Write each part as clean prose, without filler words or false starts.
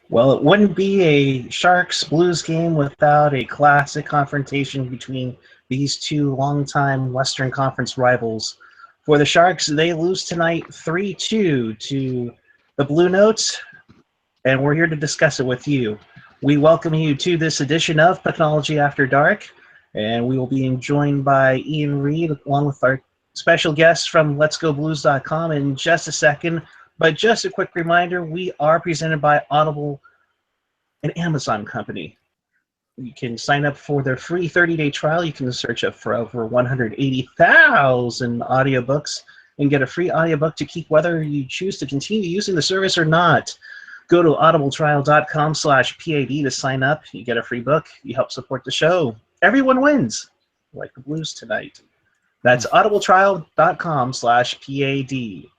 Well, it wouldn't be a Sharks Blues game without a classic confrontation between these two longtime Western Conference rivals. For the Sharks, they lose tonight 3-2 to the Blue Notes, and we're here to discuss it with you. We welcome you to this edition of Pucknology After Dark, and we will be joined by Ian Reed along with our special guests from Let'sGoBlues.com in just a second. But just a quick reminder, we are presented by Audible, an Amazon company. You can sign up for their free 30-day trial. You can search up for over 180,000 audiobooks and get a free audiobook to keep whether you choose to continue using the service or not. Go to audibletrial.com/PAD to sign up. You get a free book. You help support the show. Everyone wins, like the Blues tonight. That's audibletrial.com/PAD.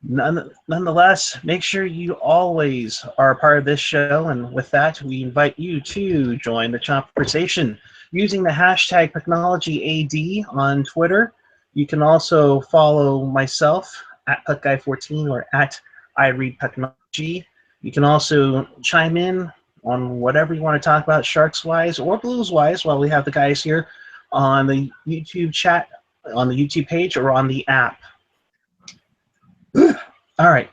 Nonetheless, make sure you always are a part of this show, and with that, we invite you to join the conversation using the hashtag PucknologyAD on Twitter. You can also follow myself at PuckGuy14 or at iReadPucknology. You can also chime in on whatever you want to talk about, Sharks-wise or Blues-wise, while we have the guys here on the YouTube chat, on the YouTube page, or on the app. All right.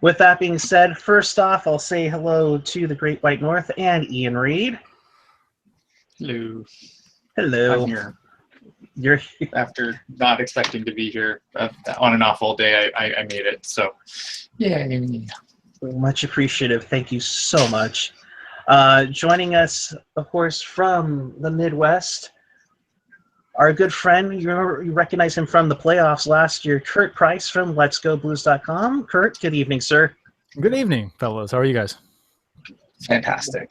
With that being said, first off, I'll say hello to the Great White North and Ian Reed. Hello. Hello. I'm here. You're After not expecting to be here on and off all day, I made it. So, yeah. much appreciative. Thank you so much. Joining us, of course, from the Midwest, our good friend, you recognize him from the playoffs last year, Kurt Price from Let'sGoBlues.com. Kurt, good evening, sir. Good evening, fellows. How are you guys? Fantastic.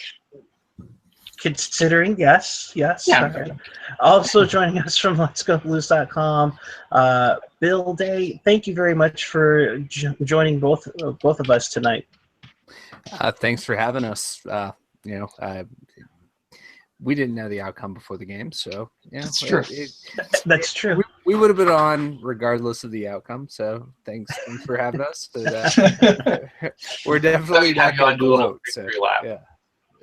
Considering, yes. Yeah. Right. Also joining us from Let'sGoBlues.com, Bill Day. Thank you very much for joining both of us tonight. Thanks for having us. We didn't know the outcome before the game, so yeah, That's true. That's true. We would have been on regardless of the outcome. So thanks for having us. We're definitely not going to blow. So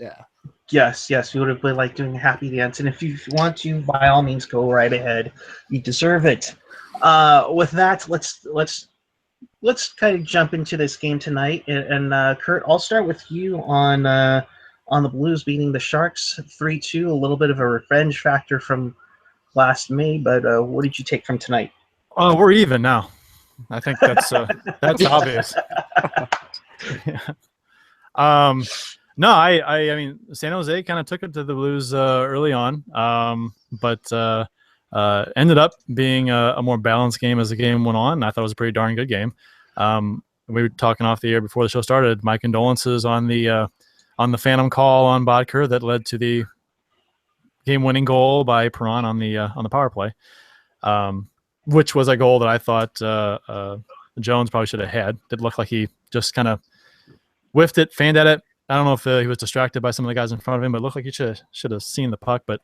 yeah. Yes, we would have been like doing a happy dance, and if you want to, by all means, go right ahead. You deserve it. With that, let's kind of jump into this game tonight, and Kurt, I'll start with you on the Blues beating the Sharks 3-2. A little bit of a revenge factor from last May, but what did you take from tonight? Oh, we're even now. I think that's obvious. Yeah. No, I mean, San Jose kind of took it to the Blues early on, but ended up being a more balanced game as the game went on. I thought it was a pretty darn good game. We were talking off the air before the show started. My condolences on the phantom call on Bodker that led to the game-winning goal by Perron on the power play, which was a goal that I thought Jones probably should have had. It looked like he just kind of whiffed it, fanned at it. I don't know if he was distracted by some of the guys in front of him, but it looked like he should have seen the puck. But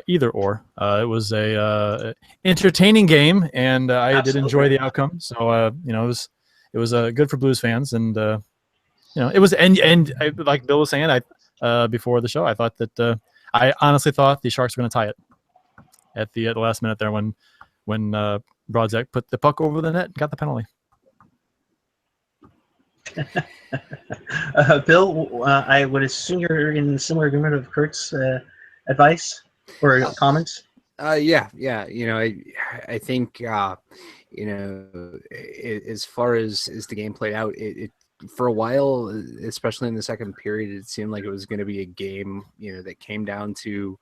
either or, it was a entertaining game, and I did enjoy the outcome. So it was good for Blues fans, and it was and like Bill was saying, before the show, I thought that I honestly thought the Sharks were going to tie it at the last minute there when Brodzak put the puck over the net and got the penalty. Bill, I would assume you're in similar agreement of Kurt's advice or comments. Yeah. I think as far as the game played out, it for a while, especially in the second period, it seemed like it was going to be a game, that came down to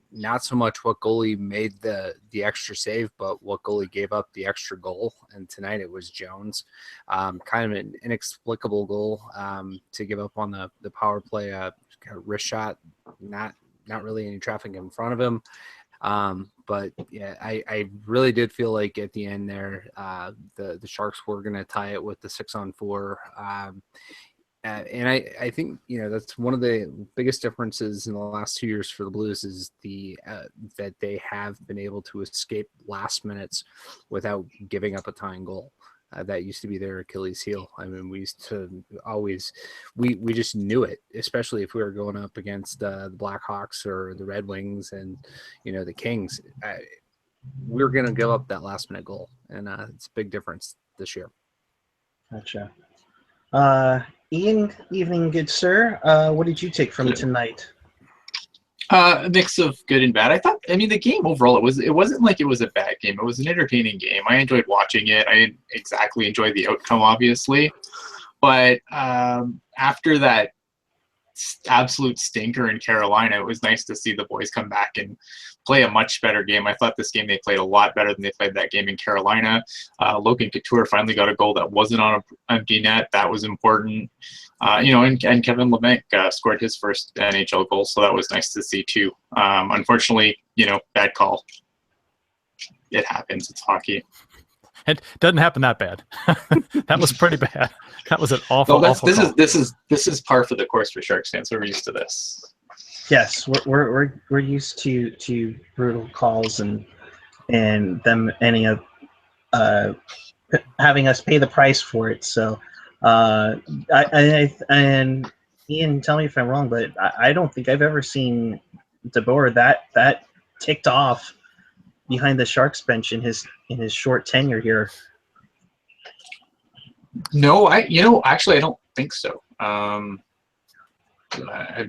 not so much what goalie made the extra save, but what goalie gave up the extra goal. And tonight it was Jones. Kind of an inexplicable goal to give up on the power play, wrist shot, not really any traffic in front of him. But yeah, I really did feel like at the end there, the Sharks were going to tie it with the 6-on-4. And I think, that's one of the biggest differences in the last 2 years for the Blues is that they have been able to escape last minutes without giving up a tying goal. That used to be their Achilles heel. I mean, we used to always, we just knew it, especially if we were going up against the Blackhawks or the Red Wings and, the Kings. We were going to give up that last minute goal, and it's a big difference this year. Gotcha. Ian, evening, good sir. What did you take from tonight? A mix of good and bad. The game overall, it wasn't like it was a bad game. It was an entertaining game. I enjoyed watching it. I didn't exactly enjoy the outcome, obviously. But after that absolute stinker in Carolina, it was nice to see the boys come back and play a much better game. I thought this game they played a lot better than they played that game in Carolina. Logan Couture finally got a goal that wasn't on an empty net. That was important. And Kevin Lebanc scored his first NHL goal, so that was nice to see too. Unfortunately, bad call. It happens. It's hockey. It doesn't happen that bad. That was pretty bad. That was an awful. This is par for the course for Sharks fans. We're used to this. Yes, we're used to brutal calls and them ending up having us pay the price for it. So, and Ian, tell me if I'm wrong, but I don't think I've ever seen DeBoer that ticked off behind the Sharks bench in his short tenure here. No, actually, I don't think so. I'm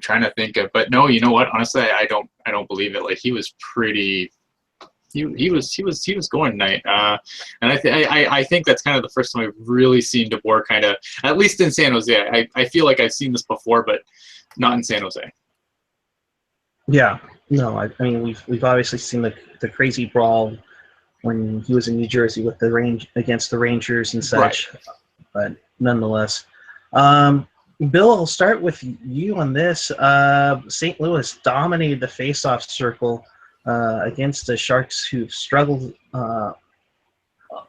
trying to think of, but no, you know what? Honestly, I don't believe it. Like, he was pretty. He was going tonight, and I think that's kind of the first time I've really seen DeBoer kind of, at least in San Jose. I feel like I've seen this before, but not in San Jose. Yeah, no, I mean we've obviously seen the crazy brawl when he was in New Jersey with against the Rangers and such, right. But nonetheless, Bill, I'll start with you on this. St. Louis dominated the faceoff circle against the Sharks, who've struggled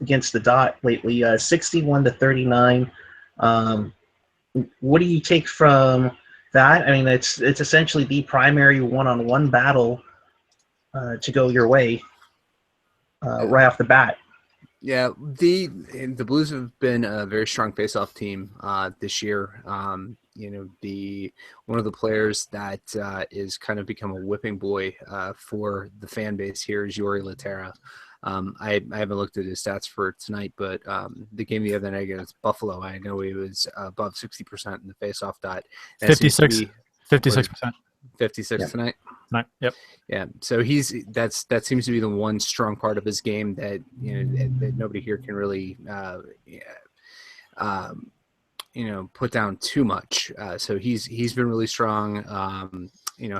against the dot lately, 61-39. What do you take from that? I mean, it's essentially the primary one-on-one battle to go your way right off the bat. Yeah, the Blues have been a very strong face-off team this year. One of the players that is kind of become a whipping boy for the fan base here is Jori Lehtera. I haven't looked at his stats for tonight, but the game the other night against Buffalo, I know he was above 60% in the face-off dot. 56%. 56 tonight. Yep. Yeah. So that seems to be the one strong part of his game that that nobody here can really put down too much. So he's been really strong.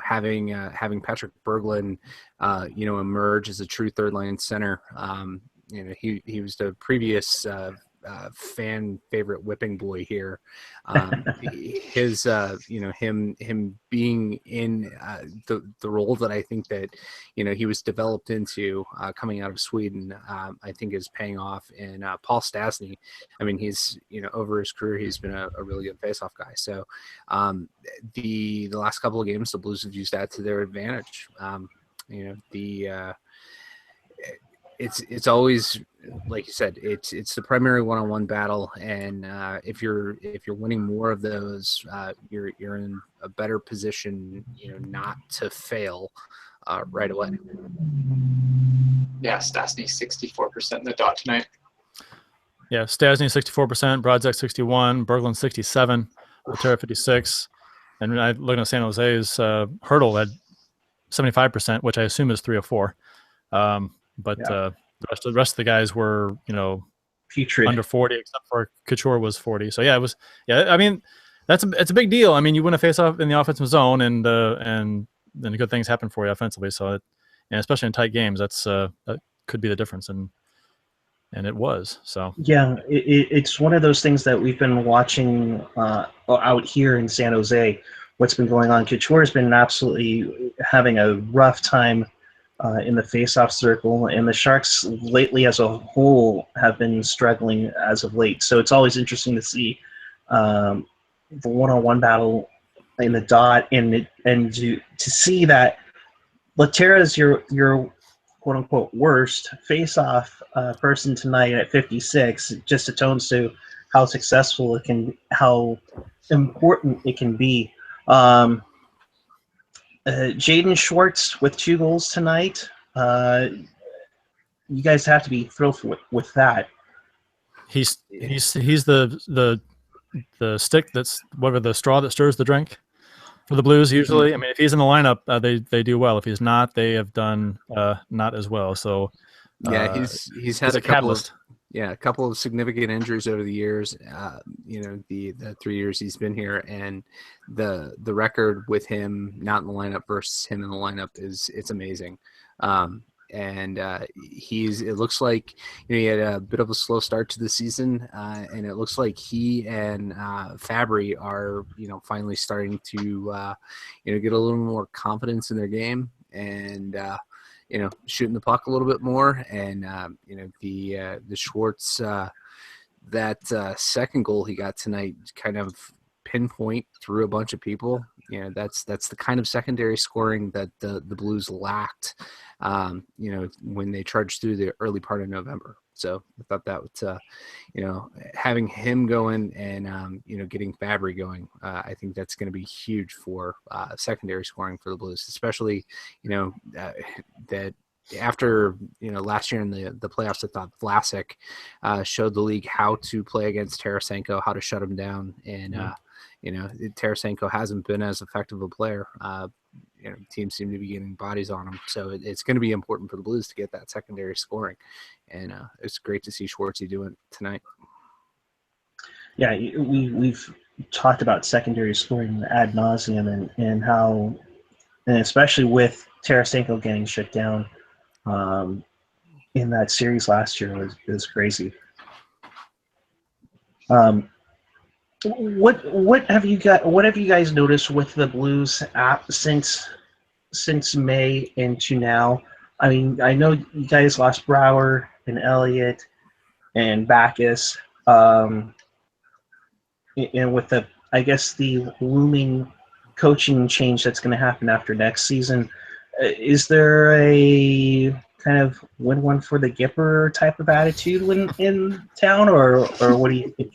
Having Patrick Berglund emerge as a true third line center. He was the previous fan favorite whipping boy here. His him being in the role that I think that he was developed into coming out of Sweden, I think is paying off. And Paul Stastny, I mean, he's over his career he's been a really good faceoff guy. So the last couple of games the Blues have used that to their advantage. It's always, like you said, it's the primary one-on-one battle, and if you're winning more of those, you're in a better position, not to fail right away. Yeah, Stastny 64% in the dot tonight. Yeah, Stastny 64%, Brodzak 61, Berglund 67, Lehtera 56, and I looking at San Jose's Hurdle at 75%, which I assume is 3 or 4. But the rest of the guys were, putrid, under 40, except for Couture was 40. So yeah, it was. Yeah, I mean, it's a big deal. I mean, you win a face-off in the offensive zone, and then good things happen for you offensively. So, and especially in tight games, that could be the difference, and it was. So yeah, it's one of those things that we've been watching out here in San Jose. What's been going on? Couture has been absolutely having a rough time in the face-off circle, and the Sharks lately as a whole have been struggling as of late. So it's always interesting to see the one-on-one battle in the dot, and to see that Lehtera is your quote unquote worst face-off person tonight at 56 just atones to how successful it can, how important it can be. Jaden Schwartz with 2 goals tonight. You guys have to be thrilled with that. He's the stick that's whatever, the straw that stirs the drink for the Blues usually. I mean, if he's in the lineup, they do well. If he's not, they have done not as well. So yeah, he's had a catalyst. A couple of significant injuries over the years. The 3 years he's been here, and the record with him not in the lineup versus him in the lineup it's amazing. And it looks like he had a bit of a slow start to the season, and it looks like he and Fabry are finally starting to get a little more confidence in their game, and shooting the puck a little bit more. And the Schwartz, that second goal he got tonight kind of pinpoint through a bunch of people. That's the kind of secondary scoring that the Blues lacked when they charged through the early part of November. So I thought that was, having him going and, getting Fabry going, I think that's going to be huge for secondary scoring for the Blues, especially, that after, last year in the playoffs, I thought Vlasic showed the league how to play against Tarasenko, how to shut him down. And, Tarasenko hasn't been as effective a player. Teams seem to be getting bodies on him. So it's going to be important for the Blues to get that secondary scoring. And it's great to see Schwartzy doing it tonight. Yeah, we've talked about secondary scoring ad nauseum and how, and especially with Tarasenko getting shut down in that series last year was crazy. What have you guys noticed with the Blues since May into now? I mean, I know you guys lost Brower and Elliott and Backus, and with the looming coaching change that's going to happen after next season, is there a kind of win one for the Gipper type of attitude in town, or what do you think?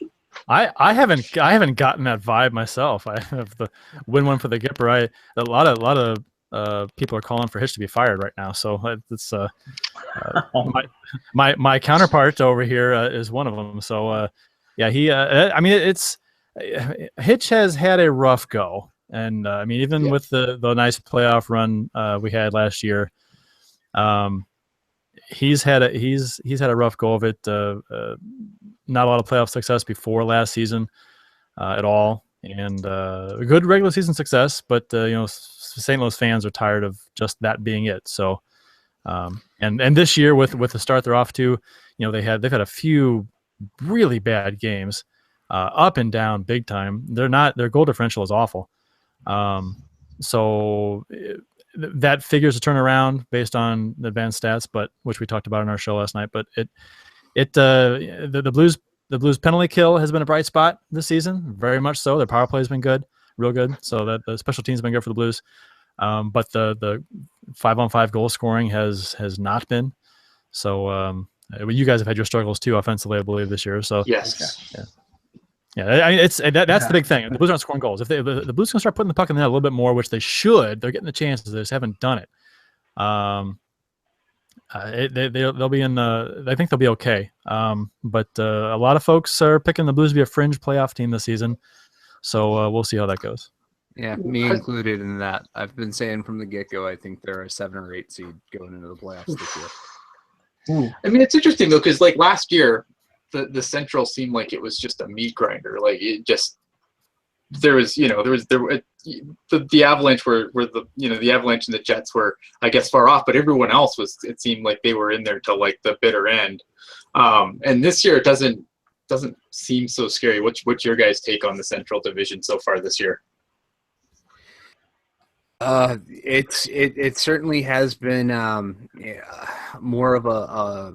I haven't gotten that vibe myself. I have the win one for the Gipper. A lot of people are calling for Hitch to be fired right now. So it's my counterpart over here is one of them. So he. I mean, it's Hitch has had a rough go, and even with the nice playoff run we had last year, he's had a rough go of it. Not a lot of playoff success before last season at all, and good regular season success. But St. Louis fans are tired of just that being it. So, and this year with the start they're off to, they've had a few really bad games, up and down big time. Their goal differential is awful. So that figures a turnaround based on the advanced stats, but which we talked about in our show last night. But the Blues penalty kill has been a bright spot this season, very much so. Their power play has been good, real good. So that the special teams have been good for the Blues, but the 5-on-5 goal scoring has not been. So you guys have had your struggles too offensively, I believe, this year. So yes, that's the big thing. The Blues aren't scoring goals. If the Blues can start putting the puck in there a little bit more, which they should, they're getting the chances. They just haven't done it. They'll be in the. I think they'll be okay. But a lot of folks are picking the Blues to be a fringe playoff team this season. So we'll see how that goes. Yeah, me included in that. I've been saying from the get-go, I think they're a 7 or 8 seed going into the playoffs this year. I mean, it's interesting though, because like last year, the Central seemed like it was just a meat grinder. Like it just the Avalanche were the Avalanche and the Jets were, I guess, far off, but everyone else it seemed like they were in there till like the bitter end. And this year it doesn't seem so scary. What's your guys' take on the Central Division so far this year? It certainly has been more of a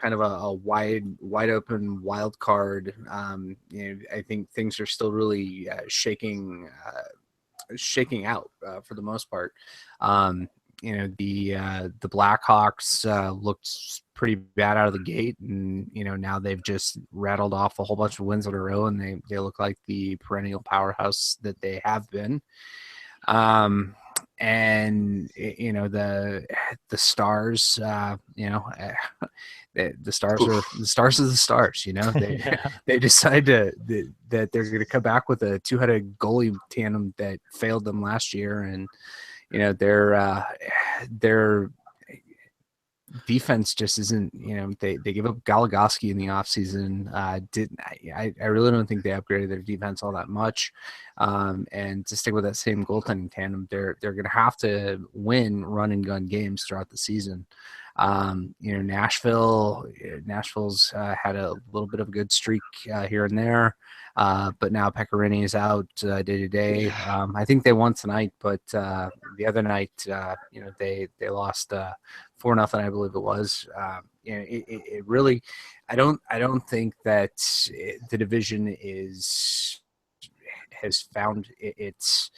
kind of a wide open wild card. I think things are still really shaking out for the most part. the Blackhawks looked pretty bad out of the gate, and now they've just rattled off a whole bunch of wins in a row, and they look like the perennial powerhouse that they have been. And the Stars, the Stars are the Stars of the Stars. They decide that they're going to come back with a two-headed goalie tandem that failed them last year, and their defense just isn't. They give up Goligoski in the offseason. I really don't think they upgraded their defense all that much. And to stick with that same goaltending tandem, they're going to have to win run and gun games throughout the season. Nashville's had a little bit of a good streak here and there, but now Pecorini is out day to day. I think they won tonight, but the other night, they lost 4-0, I believe it was. It really, I don't think that the division has found its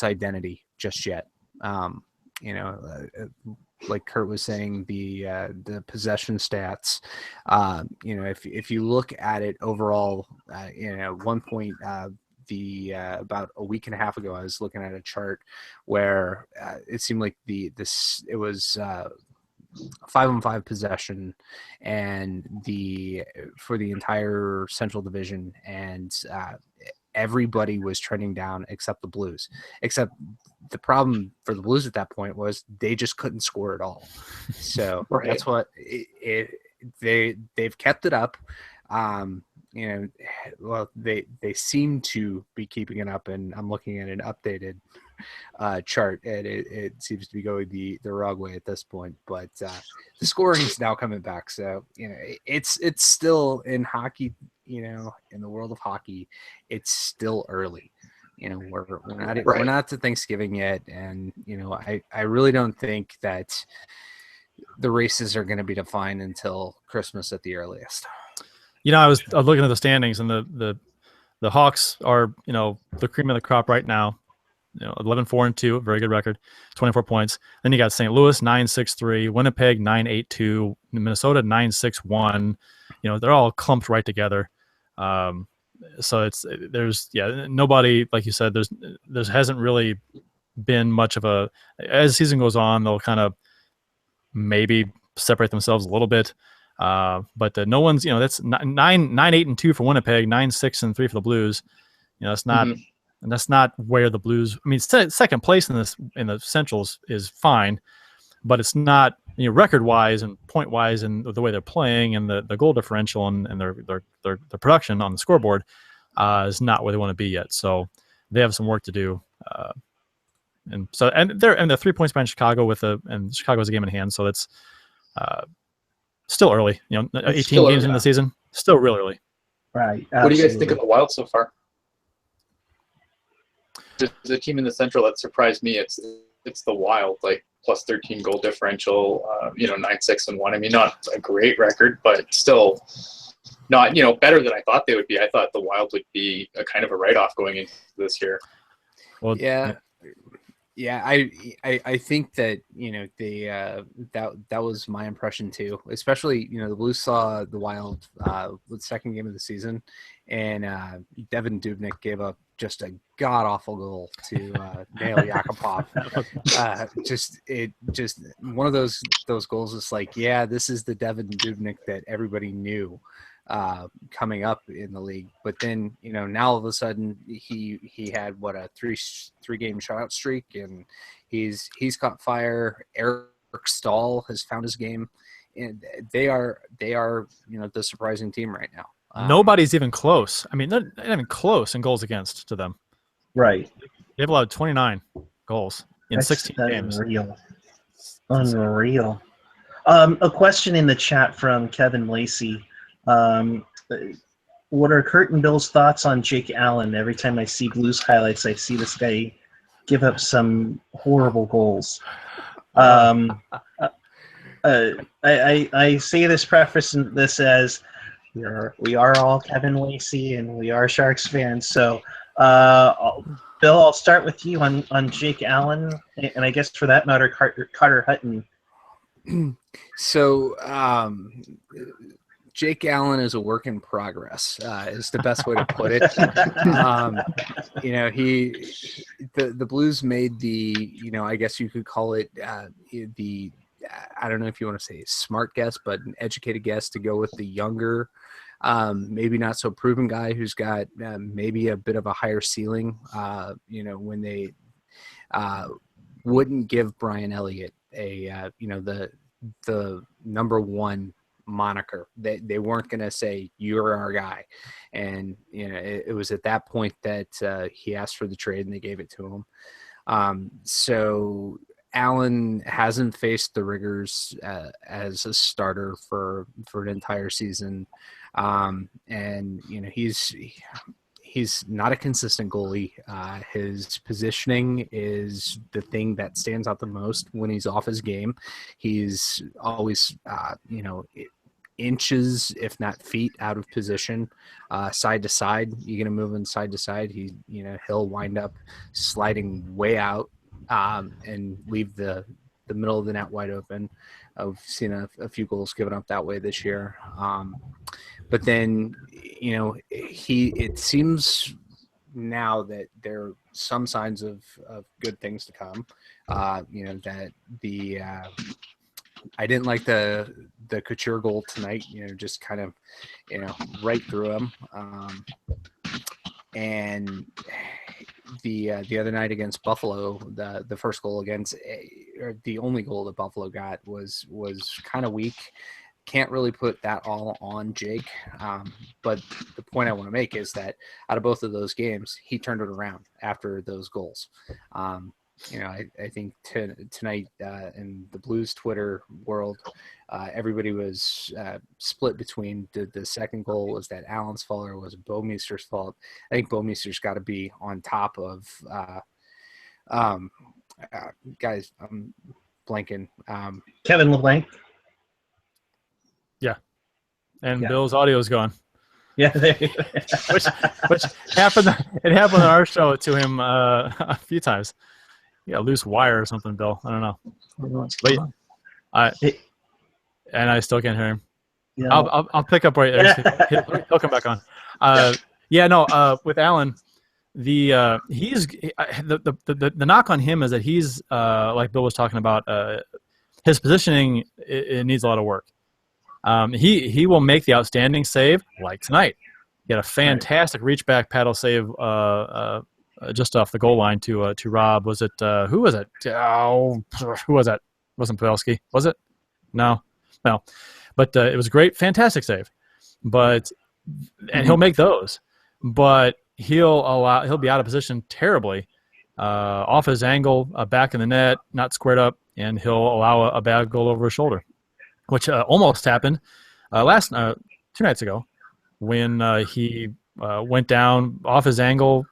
identity just yet. Like Kurt was saying, the possession stats. If you look at it overall, one point, about a week and a half ago, I was looking at a chart where it seemed like it was 5-on-5 possession, and for the entire Central Division, and everybody was trending down except the Blues. Except the problem for the Blues at that point was they just couldn't score at all. So Right. That's what they've kept it up. Well, they seem to be keeping it up, and I'm looking at an updated chart, and it seems to be going the wrong way at this point. But the scoring is now coming back, so it's still in hockey. In the world of hockey, it's still early. We're not to Thanksgiving yet, and I really don't think that the races are going to be defined until Christmas at the earliest. I was looking at the standings, and the Hawks are the cream of the crop right now. 11-4-2, very good record, 24 points. Then you got St. Louis 9-6-3, Winnipeg 9-8-2, Minnesota 9-6-1. They're all clumped right together. So there's nobody, like you said, there hasn't really been much of a, as the season goes on, they'll kind of maybe separate themselves a little bit. But no one's, that's 9-8-2 for Winnipeg, 9-6-3 for the Blues. That's not, and that's not where the Blues, second place in the Centrals is fine, but it's not, record wise and point wise, and the way they're playing and the goal differential and their production on the scoreboard is not where they want to be yet. So they have some work to do. And they're 3 points behind Chicago and Chicago has a game in hand. So that's still early, 18 games into the season, still real early. Right. Absolutely. What do you guys think of the Wild so far? There's a team in the Central that surprised me. It's the Wild, like plus 13 goal differential, 9-6-1. Not a great record, but still not, better than I thought they would be. I thought the Wild would be a kind of a write-off going into this year. Well, yeah, I think that that was my impression too. Especially the Blues saw the Wild the second game of the season, and Devin Dubnyk gave up just a god awful goal to Nail Yakupov. Just one of those goals is like, this is the Devin Dubnyk that everybody knew coming up in the league. But then now all of a sudden he had a three game shutout streak, and he's caught fire. Eric Stahl has found his game, and they are the surprising team right now. Nobody's even close. They're not even close in goals against to them. Right. They've allowed 29 goals in 16 games. Unreal. A question in the chat from Kevin Lacey. What are Kurt and Bill's thoughts on Jake Allen? Every time I see Blues highlights, I see this guy give up some horrible goals. I say this, preface this as we are all Kevin Lacey, and we are Sharks fans. So Bill, I'll start with you on Jake Allen, and I guess for that matter, Carter Hutton. So, Jake Allen is a work in progress, is the best way to put it. The Blues made the, I guess you could call it I don't know if you want to say smart guess, but an educated guess to go with the younger, maybe not so proven guy who's got maybe a bit of a higher ceiling, when they wouldn't give Brian Elliott the number one moniker. They weren't going to say you're our guy, and it was at that point that he asked for the trade and they gave it to him. So Allen hasn't faced the rigors as a starter for an entire season, and he's not a consistent goalie. His positioning is the thing that stands out the most when he's off his game. He's always, inches, if not feet, out of position, side to side. You're going to move him side to side. He'll wind up sliding way out and leave the middle of the net wide open. I've seen a few goals given up that way this year. But then, it seems now that there are some signs of good things to come. That I didn't like the Couture goal tonight, just kind of, right through him. And the other night against Buffalo, the first goal or the only goal that Buffalo got was kind of weak. Can't really put that all on Jake. But the point I want to make is that out of both of those games, he turned it around after those goals. I think tonight in the Blues Twitter world, everybody was split between the second goal was that Allen's fault or was it Bouwmeester's fault. I think Bouwmeester's got to be on top of guys. I'm blanking. Kevin LeBlanc. Yeah, and Bill's audio is gone. Yeah, which happened. It happened on our show to him a few times. Yeah, loose wire or something, Bill. I don't know. Wait, and I still can't hear him. Yeah. I'll pick up right there. He'll come back on. With Allen, the knock on him is that he's like Bill was talking about. His positioning it needs a lot of work. He will make the outstanding save like tonight. He had a fantastic reach back paddle save just off the goal line to Rob. Was it who was it? Oh, who was that? Wasn't Pavelski? Was it? No. But it was a great, fantastic save. And he'll make those, but he'll be out of position terribly, off his angle, back in the net, not squared up, and he'll allow a bad goal over his shoulder, which almost happened 2 nights ago when he went down off his angle,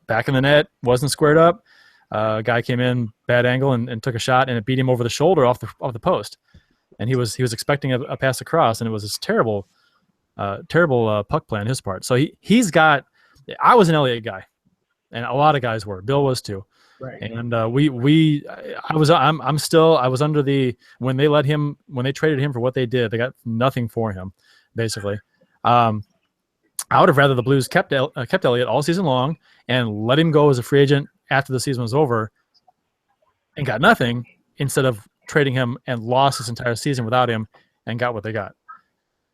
back in the net, wasn't squared up. Guy came in bad angle and took a shot, and it beat him over the shoulder off the post. And he was expecting a pass across, and it was this terrible puck play on his part. So he's got. I was an Elliott guy, and a lot of guys were. Bill was too. Right. And I was under when they traded him for what they did, they got nothing for him, basically. I would have rather the Blues kept Elliott all season long and let him go as a free agent after the season was over and got nothing, instead of trading him and lost this entire season without him and got what they got.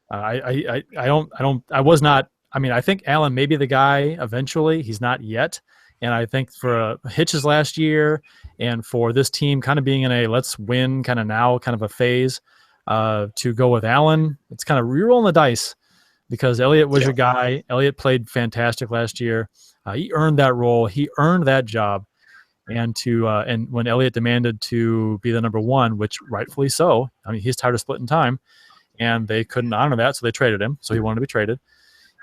I think Allen may be the guy eventually. He's not yet. And I think for Hitch's last year and for this team kind of being in a let's win kind of now kind of a phase, to go with Allen, it's kind of re-rolling the dice because Elliott was your guy. Elliott played fantastic last year. He earned that role. He earned that job. And when Elliott demanded to be the number one, which rightfully so, he's tired of splitting time, and they couldn't honor that, so they traded him. So he wanted to be traded.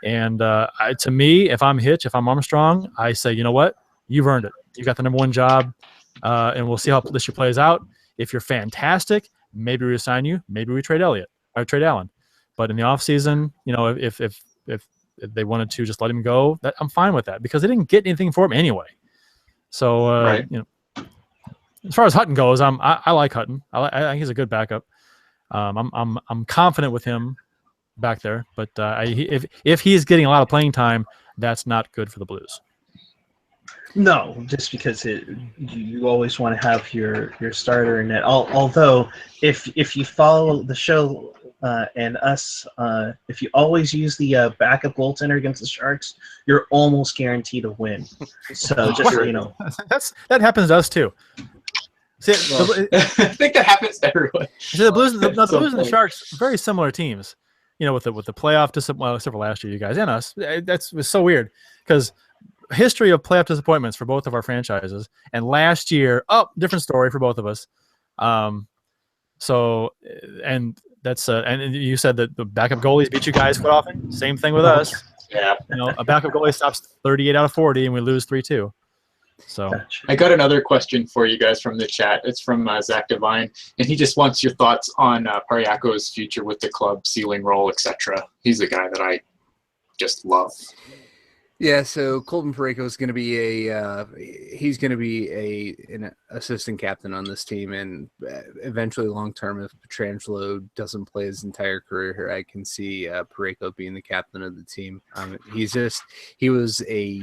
And to me, if I'm Hitch, if I'm Armstrong, I say, you know what? You've earned it. You got the number one job, and we'll see how this year plays out. If you're fantastic, maybe we assign you. Maybe we trade Elliott or trade Allen. But in the offseason, if they wanted to just let him go, I'm fine with that because they didn't get anything for him anyway. So Right. as far as Hutton goes, I like Hutton. I think he's a good backup. I'm confident with him back there, but if he's getting a lot of playing time, that's not good for the Blues. No, just because you always want to have your starter in net. Although, if you follow the show and us, if you always use the backup goaltender against the Sharks, you're almost guaranteed to win. So just so you know, that happens to us too. See, I think that happens to everyone. See, the Blues, the Blues and the Sharks, very similar teams. With the playoff disappointment, well, except for last year, you guys and us. Was so weird because history of playoff disappointments for both of our franchises, and last year, different story for both of us. So, and that's and you said that the backup goalies beat you guys quite often. Same thing with us. Yeah. A backup goalie stops 38 out of 40, and we lose 3-2. So I got another question for you guys from the chat. It's from Zach Devine, and he just wants your thoughts on Pariako's future with the club, ceiling role, etc. He's a guy that I just love. Yeah, so Colton Parayko is going to be an assistant captain on this team, and eventually, long term, if Pietrangelo doesn't play his entire career here, I can see Parayko being the captain of the team. He was a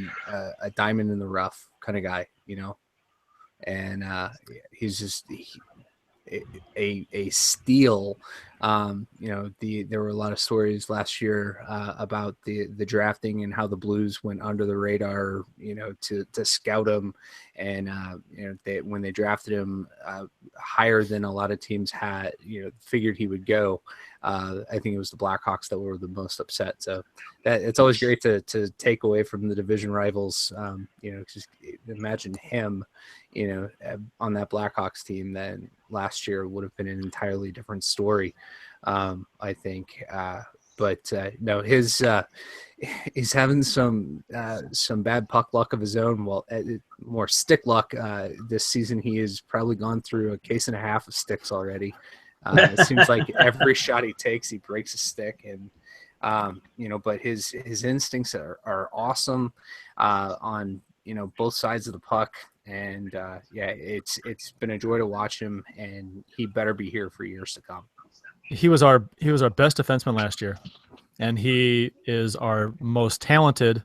diamond in the rough kind of guy, and he's just a steal. There were a lot of stories last year about the drafting and how the Blues went under the radar, to scout him, and when they drafted him higher than a lot of teams had, figured he would go. I think it was the Blackhawks that were the most upset. So that it's always great to take away from the division rivals. Just imagine him, on that Blackhawks team. Then last year would have been an entirely different story, I think. But no, he's having some bad puck luck of his own. Well, more stick luck this season. He has probably gone through a case and a half of sticks already. It seems like every shot he takes, he breaks a stick, and but his instincts are awesome on both sides of the puck. And it's been a joy to watch him, and he better be here for years to come. He was our best defenseman last year, and he is our most talented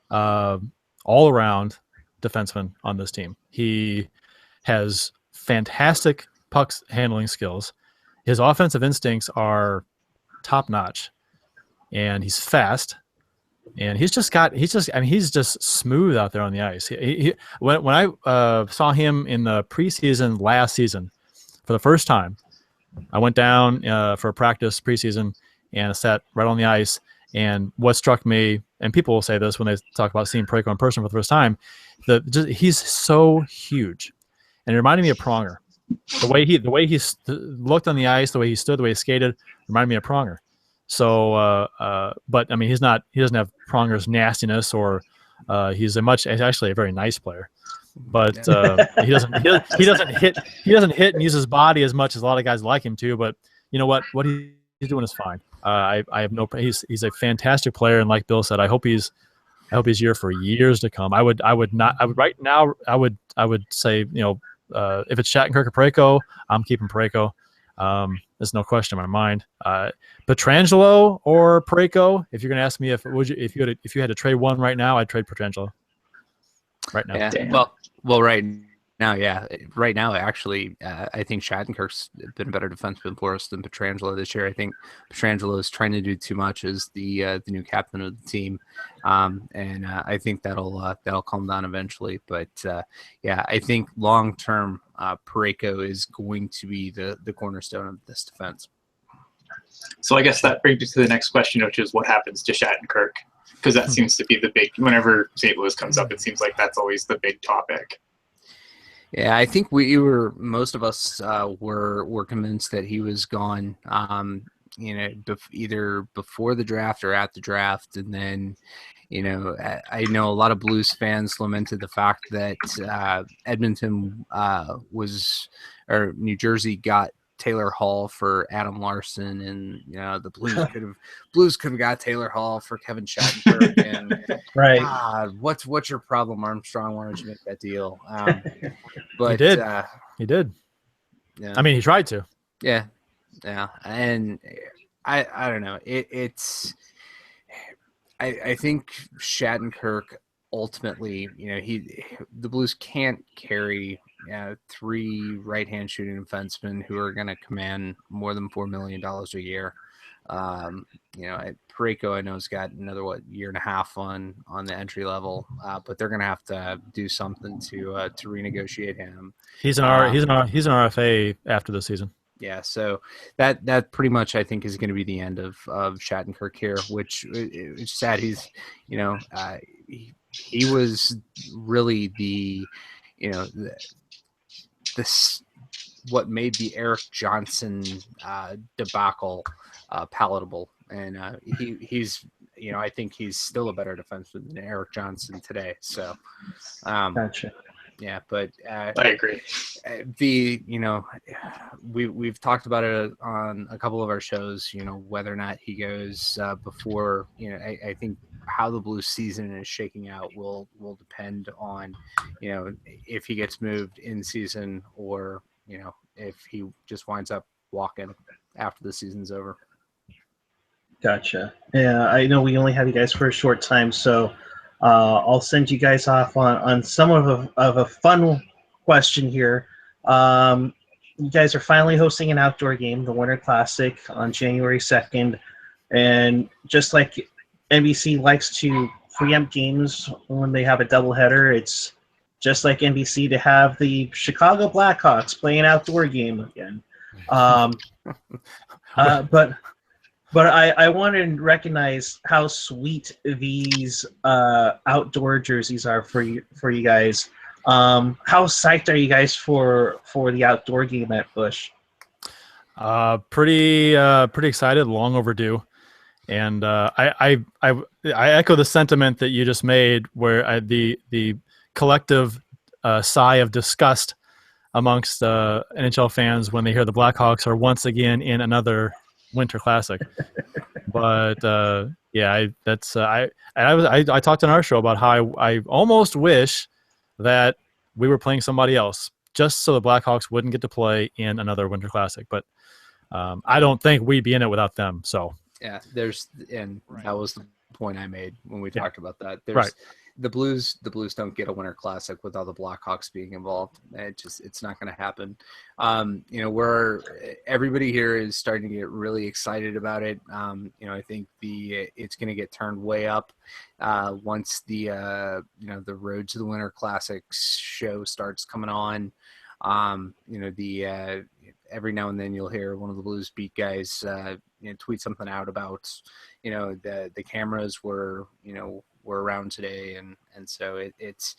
all-around defenseman on this team. He has fantastic pucks handling skills. His offensive instincts are top-notch, and he's fast. And he's just smooth out there on the ice. When I saw him in the preseason last season for the first time, I went down for a practice preseason and sat right on the ice. And what struck me, and people will say this when they talk about seeing Parayko in person for the first time, he's so huge, and it reminded me of Pronger. The way he looked on the ice, the way he stood, the way he skated, reminded me of Pronger. So, but I mean, he doesn't have Pronger's nastiness, or he's actually a very nice player, but he doesn't hit and use his body as much as a lot of guys like him to. But you know what he's doing is fine. I have no. He's a fantastic player, and like Bill said, I hope he's here for years to come. I would say, if it's Shattenkirk or Parayko, I'm keeping Parayko. There's no question in my mind. Pietrangelo or Parayko, if you're going to ask me if you had to trade one right now, I'd trade Pietrangelo. Right now. Yeah. Well, right now, yeah. Right now, actually, I think Shattenkirk's been a better defenseman for us than Pietrangelo this year. I think Pietrangelo is trying to do too much as the new captain of the team, and I think that'll calm down eventually. But I think long term, Parayko is going to be the cornerstone of this defense. So I guess that brings me to the next question, which is what happens to Shattenkirk? Because that seems to be the big. Whenever St. Louis comes up, it seems like that's always the big topic. Yeah, I think most of us were convinced that he was gone, either before the draft or at the draft. And then, I know a lot of Blues fans lamented the fact that Edmonton or New Jersey got Taylor Hall for Adam Larson, and the Blues could have got Taylor Hall for Kevin Shattenkirk, and Right. God, what's your problem, Armstrong? Why don't you make that deal? But He did. He did. Yeah. I mean, he tried to. Yeah, and I don't know. I think Shattenkirk ultimately, the Blues can't carry 3 right-hand shooting defensemen who are going to command more than $4 million a year. Parayko, I know, has got another year and a half on the entry level, but they're going to have to do something to renegotiate him. He's an RFA after the season. Yeah, so that pretty much, I think, is going to be the end of Shattenkirk here, which is sad. He's, he was really this what made the Eric Johnson debacle palatable, and he's I think he's still a better defenseman than Eric Johnson today. So, Gotcha. Yeah, but I agree. We've talked about it on a couple of our shows. Whether or not he goes before. I think how the Blues season is shaking out will depend on if he gets moved in season, or if he just winds up walking after the season's over. Gotcha. Yeah, I know we only have you guys for a short time, so I'll send you guys off on some of a fun question here. You guys are finally hosting an outdoor game, the Winter Classic, on January 2nd. And just like NBC likes to preempt games when they have a doubleheader, it's just like NBC to have the Chicago Blackhawks play an outdoor game again. But I want to recognize how sweet these outdoor jerseys are for you guys. How psyched are you guys for the outdoor game at Busch? Pretty excited, long overdue, and I echo the sentiment that you just made, where the collective sigh of disgust amongst NHL fans when they hear the Blackhawks are once again in another Winter Classic. But I talked on our show about how I almost wish that we were playing somebody else just so the Blackhawks wouldn't get to play in another Winter Classic. But I don't think we'd be in it without them. So yeah, that was the point I made when we talked about that. Right. The Blues don't get a Winter Classic without the Blackhawks being involved. It's not going to happen. Where everybody here is starting to get really excited about it. I think it's going to get turned way up once the Road to the Winter Classic show starts coming on. Every now and then you'll hear one of the Blues beat guys tweet something out about the cameras were around today, and so it's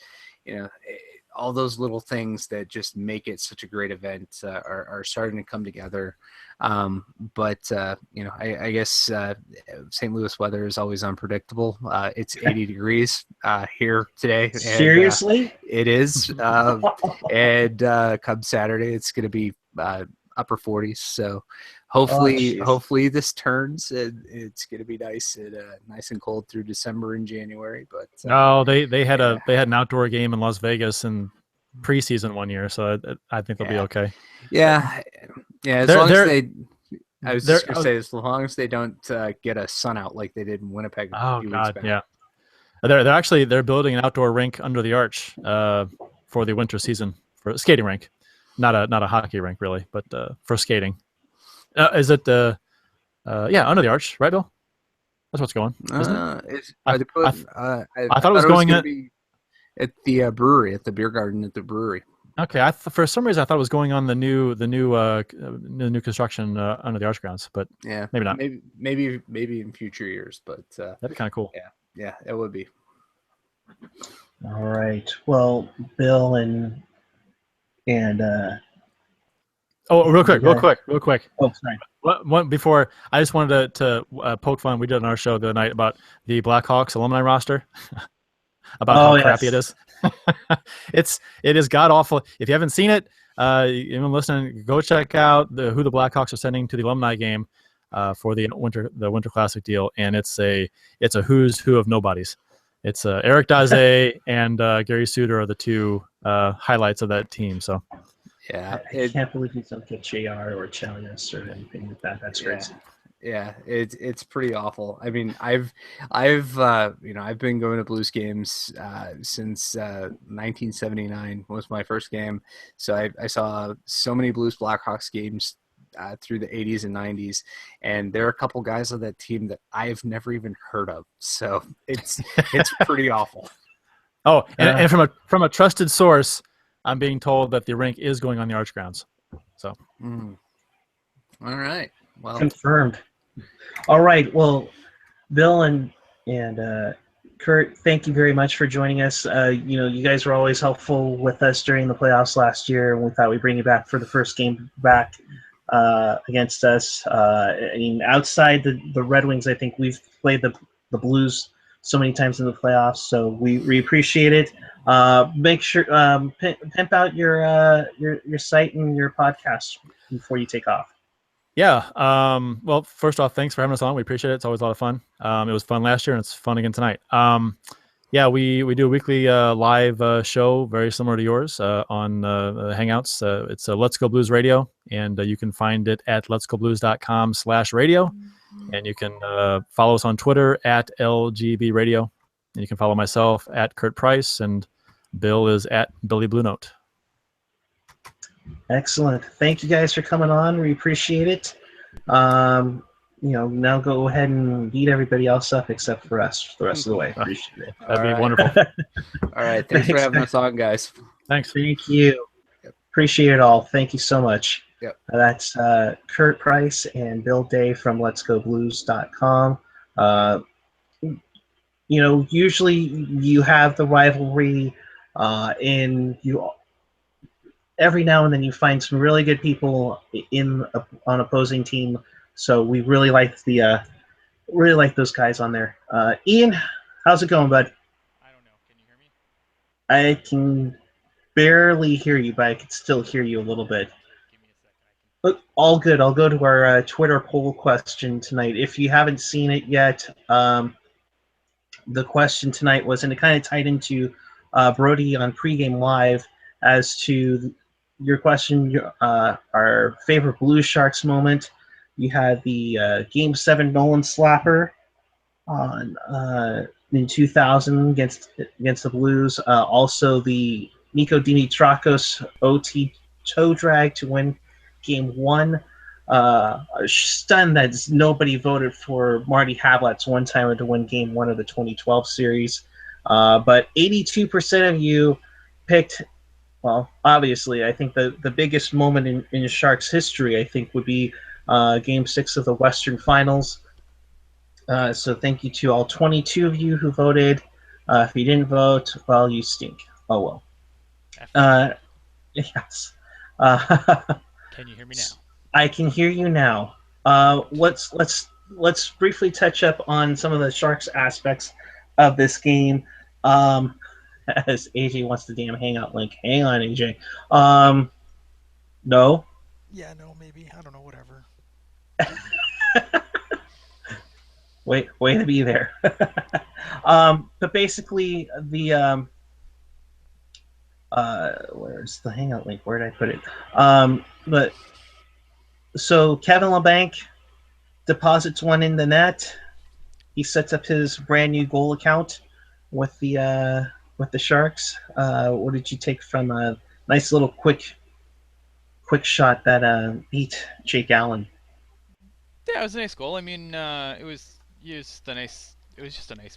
all those little things that just make it such a great event are starting to come together. But I guess St. Louis weather is always unpredictable. It's 80 degrees here today. And, seriously? It is. And come Saturday, it's going to be upper 40s. So hopefully this turns. It's going to be nice and cold through December and January. But no, they had an outdoor game in Las Vegas in preseason one year, so I think they'll be okay. Yeah. As long as they don't get a sun out like they did in Winnipeg. Oh God, yeah. They're building an outdoor rink under the arch for the winter season, for a skating rink, not a hockey rink really, but for skating. Is it under the arch, right, Bill? That's what's going. Isn't it? I thought it was going at the brewery, at the beer garden at the brewery. Okay, for some reason I thought it was going on the new construction under the arch grounds, but yeah, maybe not. Maybe in future years, but that'd be kind of cool. Yeah, it would be. All right. Well, Bill and real quick. Oh, sorry. One before, I just wanted to poke fun. We did on our show the other night about the Blackhawks alumni roster, about how crappy it is. It is god awful. If you haven't seen it, Anyone listening, go check out who the Blackhawks are sending to the alumni game for the Winter Classic deal, and it's a who's who of nobodies. It's Eric Daze and Gary Suter are the two highlights of that team. So Yeah, I can't believe you don't get JR or Chelios or anything like that. That's crazy. Yeah, it's pretty awful. I mean, I've been going to Blues games since 1979 was my first game. So I saw so many Blues Blackhawks games through the 80s and 90s, and there are a couple guys on that team that I've never even heard of. So it's pretty awful. Oh, and from a trusted source, I'm being told that the rink is going on the Arch grounds. So, all right, well, confirmed. All right, well, Bill and Kurt, thank you very much for joining us. You guys were always helpful with us during the playoffs last year, and we thought we'd bring you back for the first game back against us. I mean, outside the Red Wings, I think we've played the Blues so many times in the playoffs, so we appreciate it. Make sure pimp out your site and your podcast before you take off. Yeah. Well, first off, thanks for having us on. We appreciate it. It's always a lot of fun. It was fun last year, and it's fun again tonight. Yeah, we do a weekly live show, very similar to yours, on Hangouts. It's Let's Go Blues Radio, and you can find it at letsgoblues.com/radio. And you can follow us on Twitter at LGB Radio. And you can follow myself at Kurt Price, and Bill is at Billy Blue Note. Excellent. Thank you guys for coming on. We appreciate it. Now go ahead and beat everybody else up except for us the rest of the way. Appreciate it. That'd be wonderful. All right. Thanks for having us on, guys. Thanks. Thank you. Yep. Appreciate it all. Thank you so much. Yep. That's Kurt Price and Bill Day from letsgoblues.com. Usually you have the rivalry every now and then you find some really good people on opposing team. So we really like those guys on there. Ian, how's it going, bud? I don't know. Can you hear me? I can barely hear you, but I can still hear you a little bit. Give me a second. All good. I'll go to our Twitter poll question tonight. If you haven't seen it yet, the question tonight was, and it kind of tied into Brody on Pregame Live, as to your question, our favorite Blue Sharks moment. You had the Game 7 Nolan slapper in 2000 against the Blues. Also the Nico Dimitrakos OT toe drag to win Game 1. A stun that nobody voted for Marty Havlat's one-timer to win Game 1 of the 2012 series. But 82% of you picked, well, obviously, I think the biggest moment in Sharks history, I think, would be Game 6 of the Western Finals. So thank you to all 22 of you who voted. If you didn't vote, well, you stink. Oh, well. Yes. Can you hear me now? I can hear you now. Let's briefly touch up on some of the Sharks aspects of this game. As AJ wants the damn Hangout link. Hang on, AJ. No? Yeah, no, maybe. I don't know, whatever. Way to be there. But basically, where's the Hangout link? Where did I put it? So Kevin LeBanc deposits one in the net. He sets up his brand new goal account with the Sharks. What did you take from a nice little quick shot that beat Jake Allen? Yeah, it was a nice goal. I mean, it was just a nice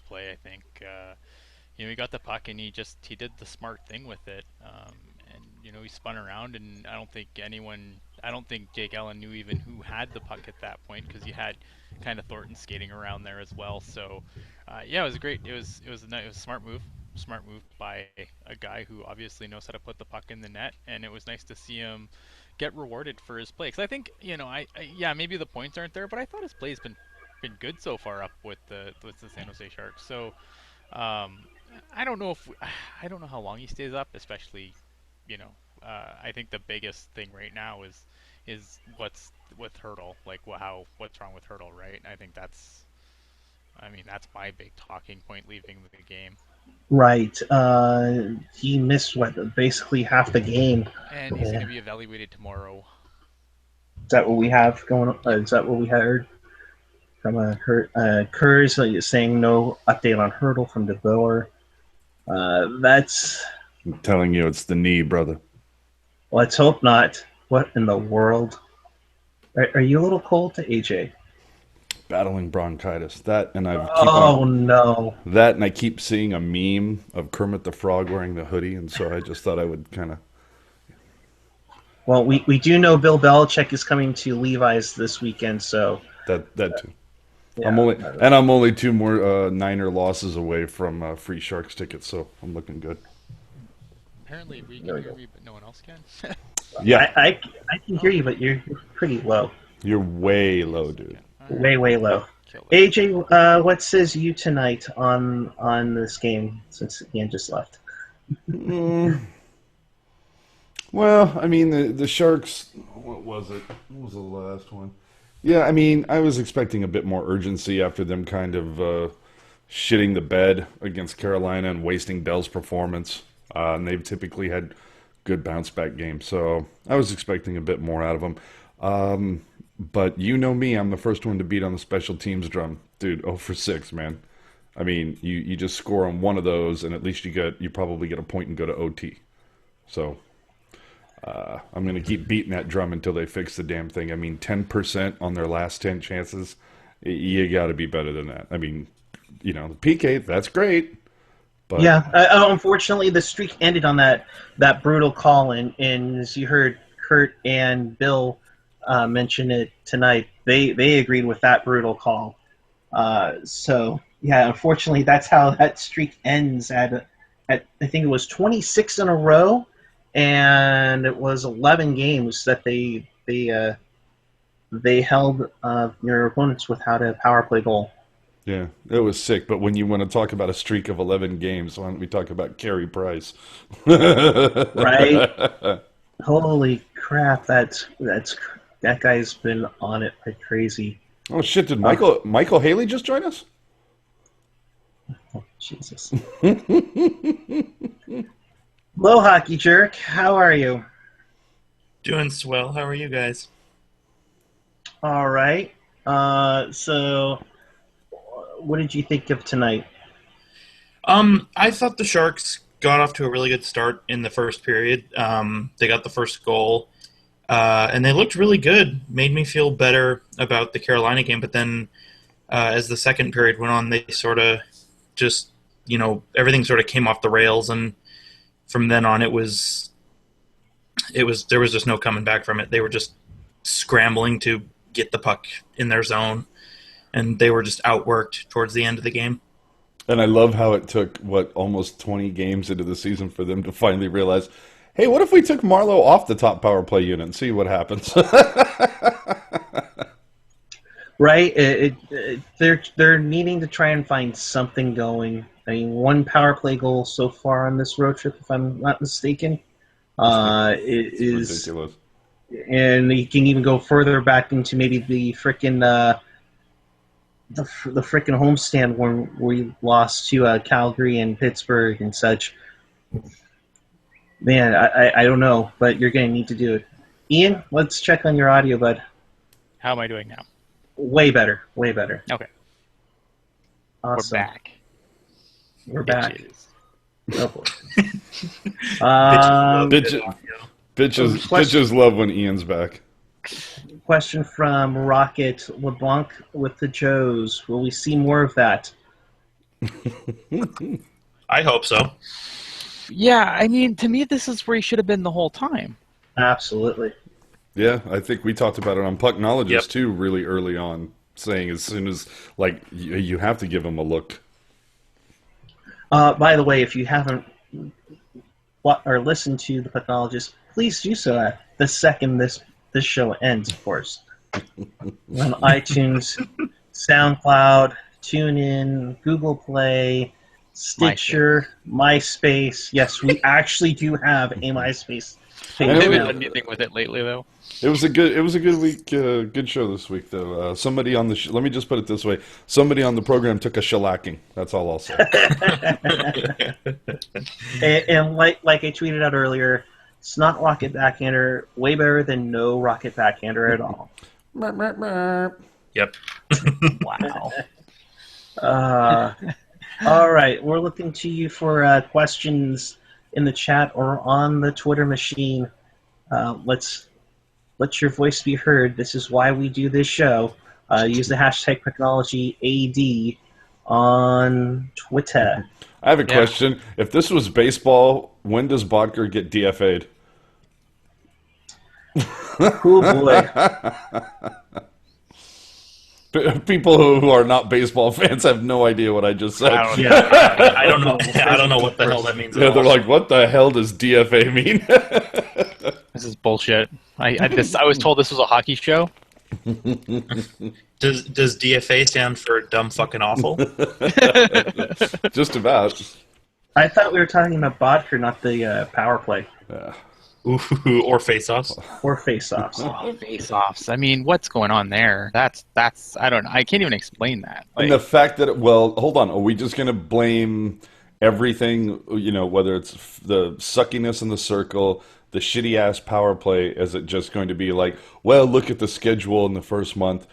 play, I think. He got the puck and he did the smart thing with it. And he spun around, and I don't think Jake Allen knew even who had the puck at that point, because you had kind of Thornton skating around there as well. So yeah, it was great. It was a smart move by a guy who obviously knows how to put the puck in the net, and it was nice to see him get rewarded for his play. Because I think maybe the points aren't there, but I thought his play's been good so far up with the San Jose Sharks. So I don't know how long he stays up, especially I think the biggest thing right now is what's with Hurdle, like what's wrong with Hurdle, right? I think that's my big talking point leaving the game. Right. He missed basically half the game. And he's going to be evaluated tomorrow. Is that what we have going on? Is that what we heard from Kurz saying no update on Hurdle from DeBoer? That's. I'm telling you, it's the knee, brother. Let's hope not. What in the world? Are you a little cold to AJ? Battling bronchitis. That and I no. That and I keep seeing a meme of Kermit the Frog wearing the hoodie, and so I just thought I would kind of. Well, we do know Bill Belichick is coming to Levi's this weekend, so that too. Yeah, I'm only 2 more Niner losses away from free Sharks tickets, so I'm looking good. Apparently, we can hear me, but no one else can. Yeah, I can hear you, but you're pretty low. You're way low, dude. Way low. AJ, what says you tonight on this game since Ian just left? Well, I mean the Sharks. What was it? What was the last one? Yeah, I mean I was expecting a bit more urgency after them kind of shitting the bed against Carolina and wasting Dell's performance. And they've typically had good bounce back games, so I was expecting a bit more out of them. But you know me, I'm the first one to beat on the special teams drum. Dude, 0 for 6, man. I mean, you just score on one of those, and at least you probably get a point and go to OT. So I'm going to keep beating that drum until they fix the damn thing. I mean, 10% on their last 10 chances, you got to be better than that. I mean, the PK, that's great. But yeah, unfortunately, the streak ended on that brutal call, and as you heard Kurt and Bill mention it tonight, they agreed with that brutal call. So yeah, unfortunately, that's how that streak ends. At I think it was 26 in a row, and it was 11 games that they held their opponents without a power play goal. Yeah, it was sick. But when you want to talk about a streak of 11 games, why don't we talk about Carey Price? Right? Holy crap! That guy's been on it like crazy. Oh shit! Did Michael Haley just join us? Oh, Jesus. Hello, hockey jerk. How are you? Doing swell. How are you guys? All right. So, what did you think of tonight? I thought the Sharks got off to a really good start in the first period. They got the first goal, and they looked really good. Made me feel better about the Carolina game. But then, as the second period went on, they sort of just, everything sort of came off the rails, and from then on, there was just no coming back from it. They were just scrambling to get the puck in their zone, and they were just outworked towards the end of the game. And I love how it took, almost 20 games into the season for them to finally realize, hey, what if we took Marlowe off the top power play unit and see what happens? Right? They're needing to try and find something going. I mean, 1 power play goal so far on this road trip, if I'm not mistaken. It is ridiculous. And you can even go further back into maybe the frickin' the frickin' homestand when we lost to Calgary and Pittsburgh and such. Man, I don't know, but you're going to need to do it. Ian, let's check on your audio, bud. How am I doing now? Way better. Way better. Okay. Awesome. We're back. We're back. Oh, boy. Bitches love when Ian's back. Question from Rocket LeBlanc with the Joes. Will we see more of that? I hope so. Yeah, I mean, to me, this is where he should have been the whole time. Absolutely. Yeah, I think we talked about it on Pucknology Yep. too, really early on, saying as soon as you have to give him a look. By the way, if you haven't listened to the Pucknologist, please do so the second this show ends, of course. On iTunes, SoundCloud, TuneIn, Google Play, Stitcher, MySpace. Yes, we actually do have a MySpace I page haven't now. done anything with it lately, though. It was a good week, good show this week though. Somebody on the let me just put it this way: somebody on the program took a shellacking. That's all I'll say. And like I tweeted out earlier, it's not rocket backhander, way better than no rocket backhander at all. Yep. Wow. All right, we're looking to you for questions in the chat or on the Twitter machine. Let's let your voice be heard. This is why we do this show. Use the hashtag Pucknology AD on Twitter. I have a question. If this was baseball, when does Bodker get DFA'd? Oh boy. People who are not baseball fans have no idea what I just said. I don't know. I don't know what the hell that means. Yeah, they're like, what the hell does DFA mean? This is bullshit. I was told this was a hockey show. Does DFA stand for dumb fucking awful? Just about. I thought we were talking about Bodker, not the power play Ooh, or face-offs. or face-offs. Oh, face-offs. I mean, what's going on there? That's. I don't know. I can't even explain that. And the fact that, well, hold on. Are we just going to blame everything, whether it's the suckiness in the circle, the shitty-ass power play, is it just going to be like, well, look at the schedule in the first month.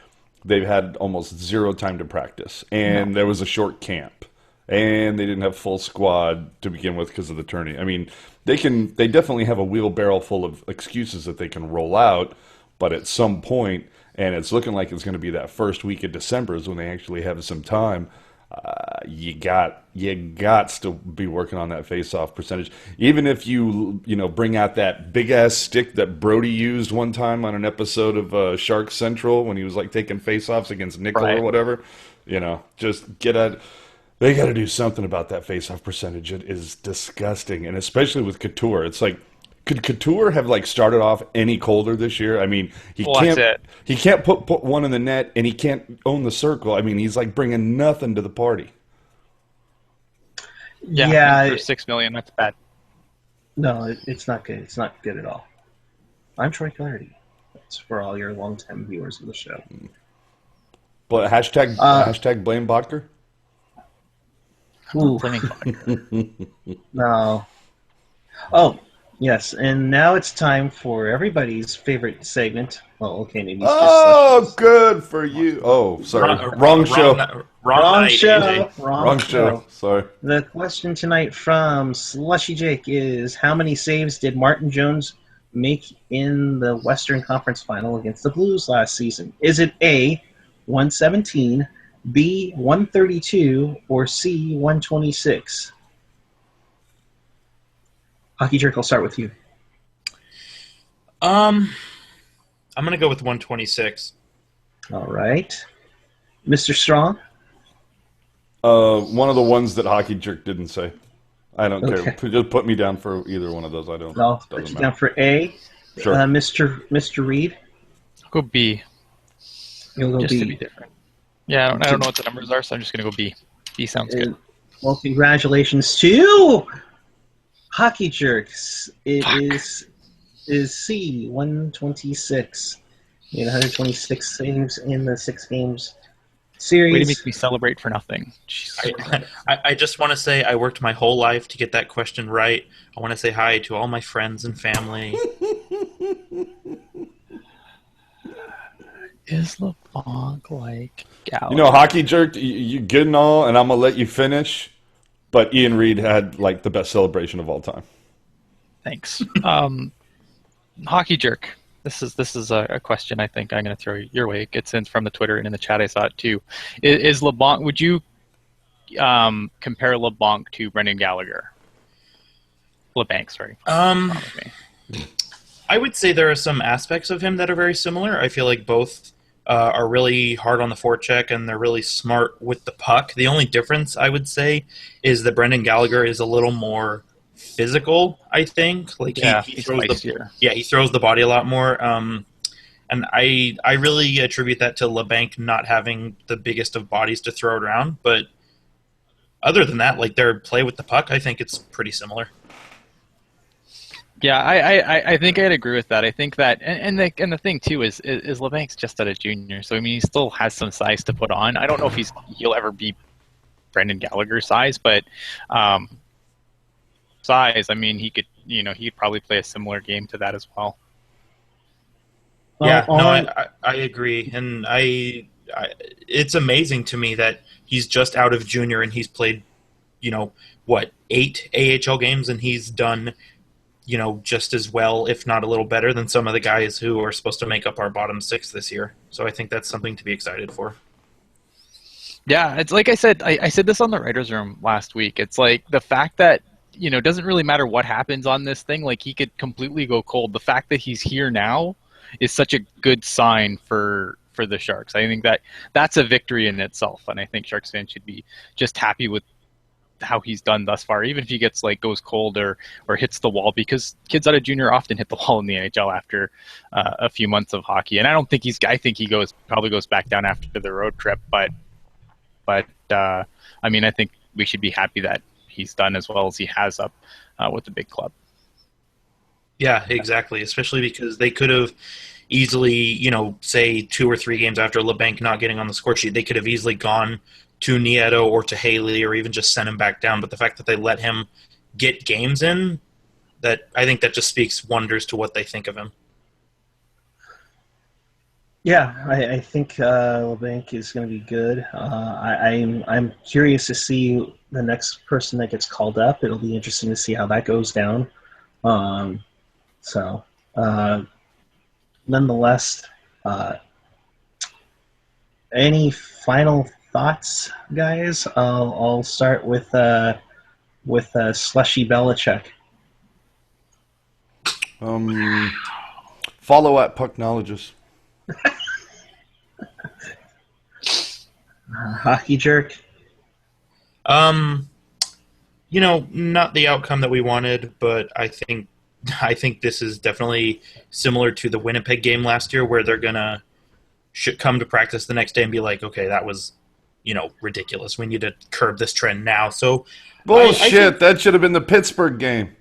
They've had almost zero time to practice. And there was a short camp. And they didn't have full squad to begin with because of the tourney. I mean, they definitely have a wheelbarrow full of excuses that they can roll out, but at some point, and it's looking like it's going to be that first week of December is when they actually have some time. You got to be working on that face-off percentage. Even if you bring out that big ass stick that Brody used one time on an episode of Shark Central when he was like taking face-offs against Nickel or whatever, just get at. They got to do something about that face-off percentage. It is disgusting, and especially with Couture, it's like, could Couture have started off any colder this year? I mean, he can't put one in the net, and he can't own the circle. I mean, he's bringing nothing to the party. Yeah. For $6 million, that's bad. No, it's not good. It's not good at all. I'm Troy Clarity. That's for all your long-time viewers of the show. But hashtag blame Bodker. Ooh. No. Oh, yes, and now it's time for everybody's favorite segment. Well, okay, maybe. Oh, good for you. Oh, sorry, wrong show. Wrong show. Wrong show. Sorry. The question tonight from Slushy Jake is: how many saves did Martin Jones make in the Western Conference Final against the Blues last season? Is it A, 117? B, 132, or C, 126? Hockey Jerk, I'll start with you. I'm going to go with 126. All right. Mr. Strong? One of the ones that Hockey Jerk didn't say. I don't care. Okay. Just put me down for either one of those. I don't. I'll put you down for A. Sure. Mr. Reed? I'll go B. You'll go Just B. to be different. Yeah, I don't know what the numbers are, so I'm just going to go B. B sounds good. Well, congratulations to Hockey Jerks. It is C, 126. He had 126 saves in the 6 games series. Way to make me celebrate for nothing. I just want to say I worked my whole life to get that question right. I want to say hi to all my friends and family. Is LeBlanc like Gallagher? Hockey Jerk, you good and all, and I'm going to let you finish, but Ian Reed had, the best celebration of all time. Thanks. Hockey Jerk. This is a question I think I'm going to throw your way. It gets in from the Twitter and in the chat. I saw it too. Is LeBlanc? Would you compare LeBlanc to Brendan Gallagher? LeBlanc, sorry. I would say there are some aspects of him that are very similar. I feel like both are really hard on the forecheck and they're really smart with the puck. The only difference, I would say, is that Brendan Gallagher is a little more physical, I think. He throws he throws the body a lot more. And I really attribute that to LeBlanc not having the biggest of bodies to throw it around. But other than that, like their play with the puck, I think it's pretty similar. Yeah, I think I'd agree with that. I think that, and the thing too is LeBank's just at a junior, so I mean he still has some size to put on. I don't know if he'll ever be Brendan Gallagher size, but size. I mean he could, he'd probably play a similar game to that as well. Yeah, no, I agree, and it's amazing to me that he's just out of junior and he's played, 8 AHL games, and he's done, just as well, if not a little better than some of the guys who are supposed to make up our bottom 6 this year. So I think that's something to be excited for. Yeah, it's like I said. I said this on the writers' room last week. It's like the fact that it doesn't really matter what happens on this thing. Like he could completely go cold. The fact that he's here now is such a good sign for the Sharks. I think that's a victory in itself, and I think Sharks fans should be just happy with how he's done thus far, even if he gets goes cold or hits the wall, because kids out of junior often hit the wall in the NHL after a few months of hockey. And I don't think I think he probably goes back down after the road trip, but I mean, I think we should be happy that he's done as well as he has up with the big club. Yeah, exactly. Especially because they could have easily, say 2 or 3 games after LeBanc not getting on the score sheet, they could have easily gone to Nieto or to Haley or even just sent him back down. But the fact that they let him get games in, I think that just speaks wonders to what they think of him. Yeah, I think LeBanc is going to be good. I'm curious to see the next person that gets called up. It'll be interesting to see how that goes down. Nonetheless, any final thoughts, guys? I'll start with Slushy Belichick. Follow at Pucknologist. Hockey jerk. Not the outcome that we wanted, but I think this is definitely similar to the Winnipeg game last year, where they're gonna come to practice the next day and be like, okay, that was, ridiculous. We need to curb this trend now. So bullshit. That should have been the Pittsburgh game.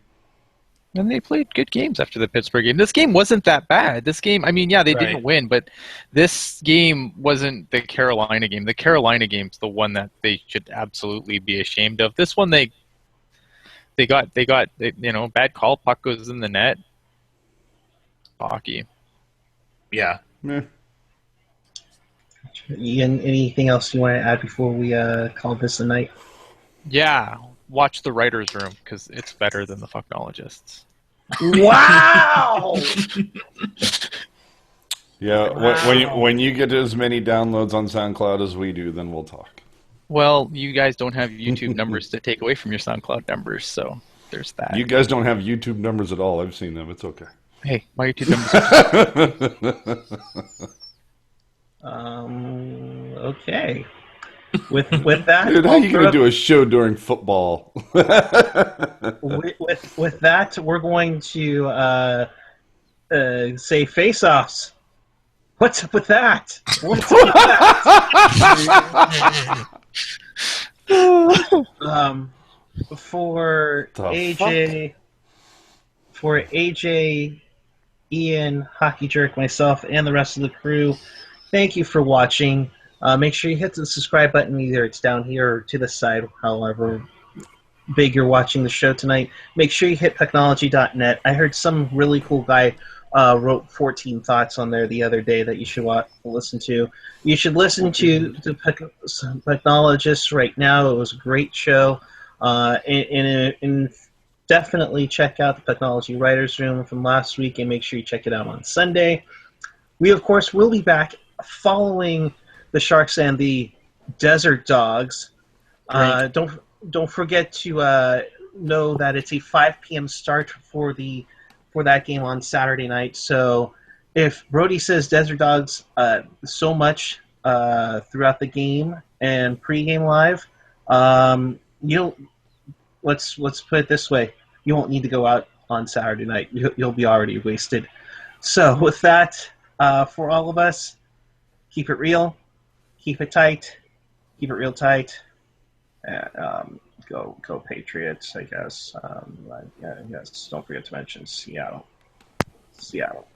And they played good games after the Pittsburgh game. This game wasn't that bad. This game, I mean, yeah, they didn't win, but this game wasn't the Carolina game. The Carolina game's the one that they should absolutely be ashamed of. This one, they got bad call. Puck goes in the net. Hockey. Yeah. Ian, anything else you want to add before we call this a night? Yeah. Watch the writers' room because it's better than the Pucknologists. Wow! Yeah, wow. When you get as many downloads on SoundCloud as we do, then we'll talk. Well, you guys don't have YouTube numbers to take away from your SoundCloud numbers, so there's that. You guys don't have YouTube numbers at all. I've seen them. It's okay. Hey, my YouTube numbers. Okay. With that, dude, how are you going to do a show during football? with that, we're going to say face-offs. What's up with that? What's up with that? For AJ, Ian, Hockey Jerk, myself, and the rest of the crew, thank you for watching. Make sure you hit the subscribe button, either it's down here or to the side, however big you're watching the show tonight. Make sure you hit Pucknology.net. I heard some really cool guy wrote 14 thoughts on there the other day that you should listen to. You should listen to Pucknologists right now. It was a great show. And definitely check out the Pucknology Writers Room from last week, and make sure you check it out on Sunday. We, of course, will be back following the Sharks and the Desert Dogs. Don't forget to know that it's a 5 p.m. start for that game on Saturday night. So if Brody says Desert Dogs so much throughout the game and pregame live, let's put it this way: you won't need to go out on Saturday night. You'll be already wasted. So with that, for all of us, keep it real. Keep it tight. Keep it real tight. Go Patriots, I guess. Yes, don't forget to mention Seattle. Seattle.